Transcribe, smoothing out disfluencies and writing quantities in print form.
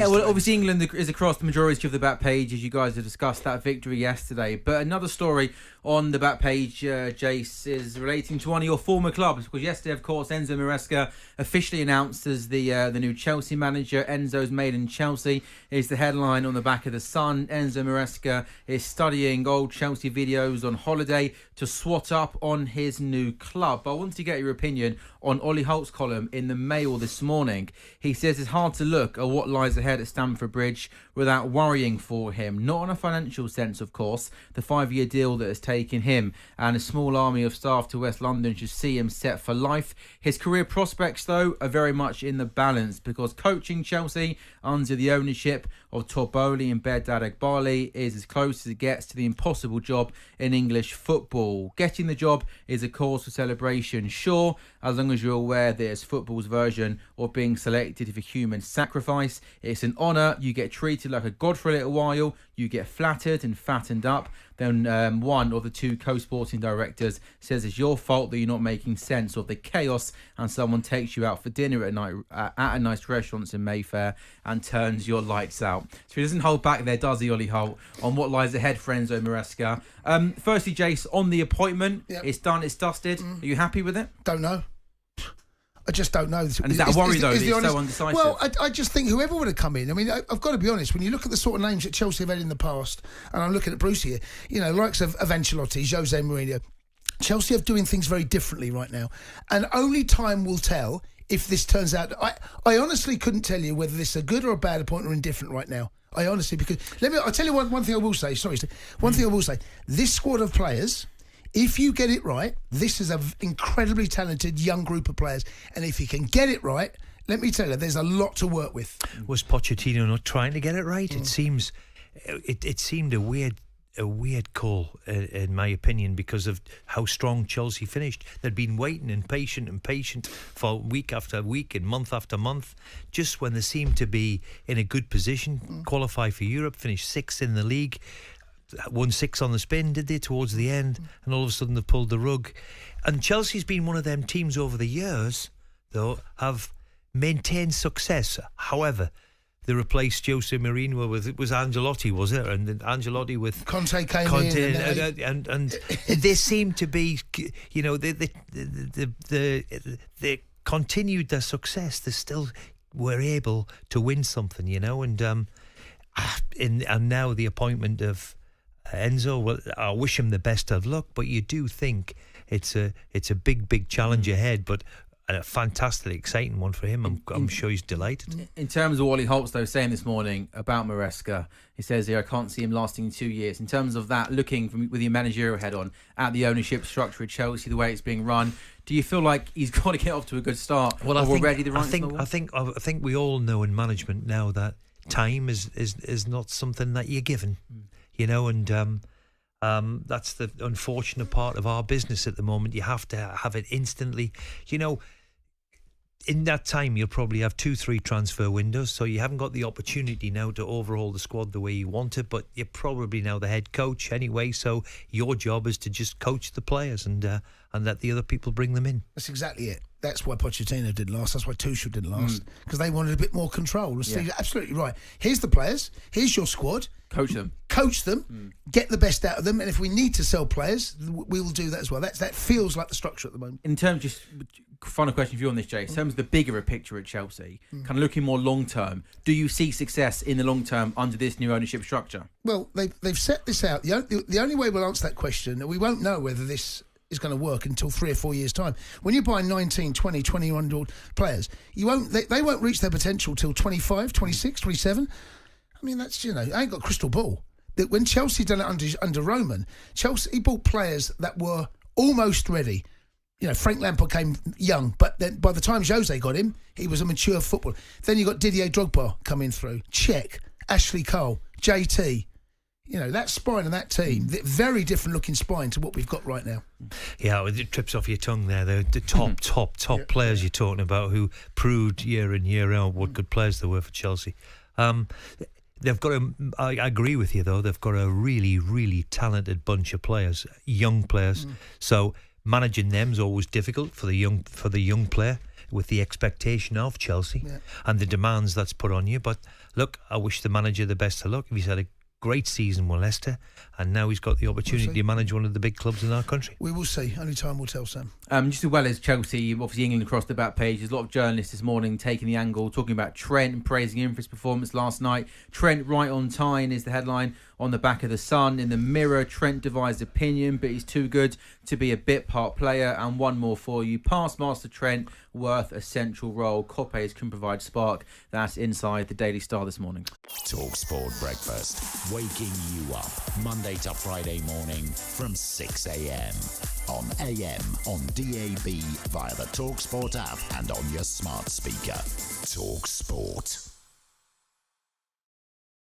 Yeah, well, obviously England is across the majority of the back page, as you guys have discussed that victory yesterday. But another story on the back page, Jace, is relating to one of your former clubs. Because yesterday, of course, Enzo Maresca officially announced as the new Chelsea manager. Enzo's made in Chelsea is the headline on the back of the Sun. Enzo Maresca is studying old Chelsea videos on holiday to swat up on his new club. But I want to get your opinion on Ollie Holt's column in the Mail this morning. He says it's hard to look at what lies ahead at Stamford Bridge without worrying for him. Not on a financial sense, of course. The 5-year deal that has taken him and a small army of staff to West London should see him set for life. His career prospects, though, are very much in the balance because coaching Chelsea under the ownership of Todd Bowley and Bedad Egbali is as close as it gets to the impossible job in English football. Getting the job is a cause for celebration, sure, as long as you're aware that it's football's version of being selected for human sacrifice. It's an honour. You get treated like a god for a little while. You get flattered and fattened up. Then one of the two co-sporting directors says it's your fault that you're not making sense of the chaos, and someone takes you out for dinner at night at a nice restaurant in Mayfair and turns your lights out. So he doesn't hold back there, does he, Ollie Holt, on what lies ahead for Enzo Maresca. Firstly, Jace, on the appointment, It's done, it's dusted. Are you happy with it? Don't know. I just don't know. And is that a worry, though, that it's so undecisive? Well, I just think whoever would have come in, I mean, I've got to be honest, when you look at the sort of names that Chelsea have had in the past, and I'm looking at Bruce here, you know, likes of Ancelotti, Jose Mourinho, Chelsea are doing things very differently right now. And only time will tell if this turns out... I honestly couldn't tell you whether this is a good or a bad appointment or indifferent right now. I honestly, because... I'll tell you one thing I will say, sorry, one thing I will say. This squad of players... If you get it right, this is an incredibly talented young group of players. And if you can get it right, let me tell you, there's a lot to work with. Was Pochettino not trying to get it right? It seemed a weird call, in my opinion, because of how strong Chelsea finished. They'd been waiting and patient for week after week and month after month. Just when they seemed to be in a good position, qualify for Europe, finish 6th in the league. Won 6 on the spin, did they, towards the end, and all of a sudden they pulled the rug. And Chelsea's been one of them teams over the years, though, have maintained success. However, they replaced Jose Mourinho with, it was Ancelotti, was it? And then Ancelotti with Conte came in, and they seem to be, you know, they continued their success. They still were able to win something, you know, and now the appointment of Enzo, well, I wish him the best of luck, but you do think it's a big challenge ahead, but a fantastically exciting one for him. I'm sure he's delighted. In terms of what Ollie Holtz, though, saying this morning about Maresca, he says here, I can't see him lasting 2 years. In terms of that, looking with your managerial head on at the ownership structure at Chelsea, the way it's being run, do you feel like he's got to get off to a good start? Well, I think we all know in management now that time is not something that you're given. You know, and that's the unfortunate part of our business at the moment. You have to have it instantly. You know, in that time, you'll probably have 2-3 transfer windows, so you haven't got the opportunity now to overhaul the squad the way you want it, but you're probably now the head coach anyway, so your job is to just coach the players and let the other people bring them in. That's exactly it. That's why Pochettino did last. That's why Tuchel did last, because they wanted a bit more control. You're absolutely right. Here's the players. Here's your squad. Coach them. Get the best out of them, and if we need to sell players, we will do that as well. That feels like the structure at the moment. In terms, just final question for you on this, Jay. In terms of the bigger picture at Chelsea, kind of looking more long term, do you see success in the long term under this new ownership structure? Well, they've set this out. The only way we'll answer that question, we won't know whether this is going to work until 3 or 4 years' time. When you buy 19, 20, 21-year-old players, they won't reach their potential till 25, 26, 27. I mean, that's, you know, I ain't got a crystal ball. That when Chelsea done it under Roman, he bought players that were almost ready. You know, Frank Lampard came young, but then by the time Jose got him, he was a mature footballer. Then you got Didier Drogba coming through, Cech, Ashley Cole, JT. You know, that spine of that team, very different looking spine to what we've got right now. Yeah, it trips off your tongue there. The top players you're talking about who proved year in, year out what good players they were for Chelsea. They've got I agree with you, though. They've got a really, really talented bunch of players, young players. So managing them is always difficult for the young player with the expectation of Chelsea and the demands that's put on you. But look, I wish the manager the best of luck. He's had a great season with Leicester, and now he's got the opportunity to manage one of the big clubs in our country. We will see. Only time will tell, Sam. Just as well as Chelsea, obviously England across the back page. There's a lot of journalists this morning taking the angle, talking about Trent and praising him for his performance last night. Trent right on time is the headline on the back of the Sun. In the Mirror, Trent divides opinion, but he's too good to be a bit part player. And one more for you. Past Master Trent, worth a central role. Coppes can provide spark. That's inside the Daily Star this morning. talkSPORT Breakfast, waking you up Monday to Friday morning from 6 a.m. on AM, on DAB, via the talkSPORT app and on your smart speaker. talkSPORT.